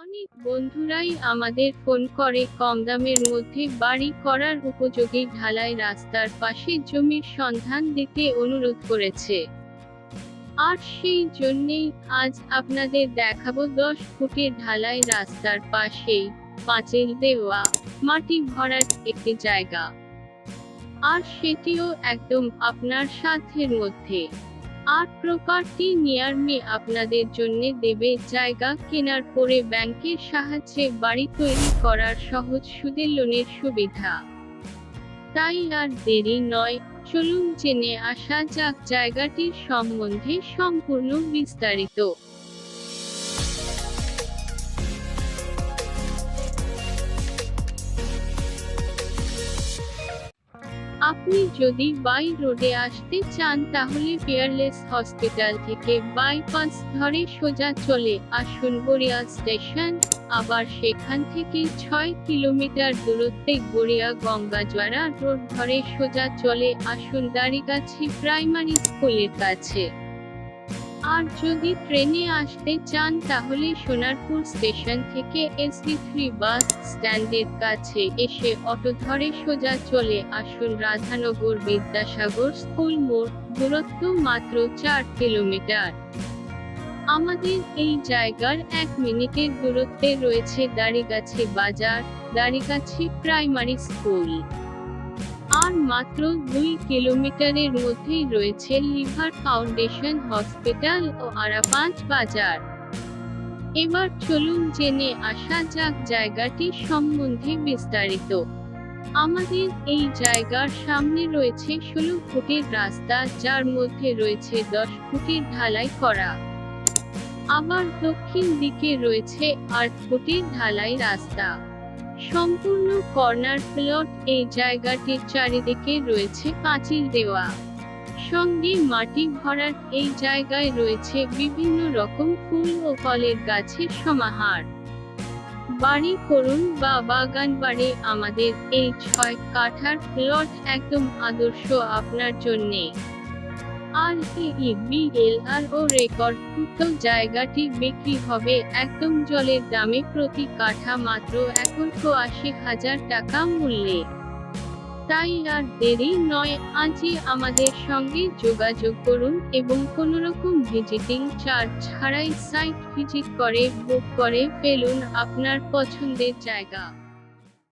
অনেক বন্ধুরাই আমাদের ফোন করে কম দামের মধ্যে বাড়ি করার উপযোগী ঢালাই রাস্তার পাশে জমির সন্ধান দিতে অনুরোধ করেছে। আর সেই জন্যেই আজ আপনাদের দেখাবো 10 ফুটের ঢালাই রাস্তার পাশেই পাঁচিল দেওয়া মাটি ভরাট একটি জায়গা, আর সেটিও একদম আপনার সাধ্যের মধ্যে। আর প্রপার্টি নিয়ার মি আপনাদের জন্য দেবে জায়গা কেনার পরে ব্যাংকের সাহায্যে বাড়ি তৈরি করার সহজ সুদে লোনের সুবিধা। তাই আর দেরি নয়, চলুন জেনে আসা যাক জায়গাটির সম্বন্ধে সম্পূর্ণ বিস্তারিত। আপনি যদি বাই রোডে আসতে চান তাহলে পিয়ারলেস হসপিটাল থেকে বাইপাস ধরে সোজা চলে আসুন গড়িয়া স্টেশন। আবার সেখান থেকে 6 কিলোমিটার দূরত্বে গড়িয়া গঙ্গাজোয়ারা রোড ধরে সোজা চলে আসুন দাড়িগাছি প্রাইমারি স্কুলের কাছে। আর যদি ট্রেনে আসতে চান তাহলে সোনারপুর স্টেশন থেকে SD3 বাস স্ট্যান্ডের কাছে এসে অটো ধরে সোজা চলে আসুন রাধানগর বিদ্যাসাগর স্কুল মোড়, দূরত্ব মাত্র 4 কিলোমিটার। আমাদের এই জায়গার 1 মিনিটের দূরত্বে রয়েছে দাড়িগাছি বাজার, দাড়িগাছি প্রাইমারি স্কুল। আর মাত্র 2 কিলোমিটারের মধ্যেই রয়েছে লিভার ফাউন্ডেশন হসপিটাল ও আরাপাঁচ বাজার। এবার চলুন জেনে আসা যাক জায়গাটির সম্বন্ধে বিস্তারিত। আমাদের এই জায়গার সামনে রয়েছে 16 ফুটের রাস্তা, যার মধ্যে রয়েছে 10 ফুটের ঢালাই করা। আবার দক্ষিণ দিকে রয়েছে 8 ফুটের ঢালাই রাস্তা। সম্পূর্ণ কর্নার প্লট। এই জায়গাটির চারিদিকে রয়েছে পাঁচিল দেওয়া, সঙ্গে মাটি ভরাট। এই জায়গায় রয়েছে বিভিন্ন রকম ফুল ও ফলের গাছের সমাহার। বাড়ি করুন বা বাগান বাড়ি, আমাদের এই 6 কাঠার প্লট একদম আদর্শ আপনার জন্যে। আর BLR ও রেকর্ডভুক্ত জায়গাটি বিক্রি হবে একদম জলের দামে, প্রতি কাঠা মাত্র 1,80,000 টাকা মূল্যে। তাই আর দেরি নয়, আজই আমাদের সঙ্গে যোগাযোগ করুন এবং কোনোরকম ভিজিটিং চার্জ ছাড়াই সাইট ভিজিট করে বুক করে ফেলুন আপনার পছন্দের জায়গা।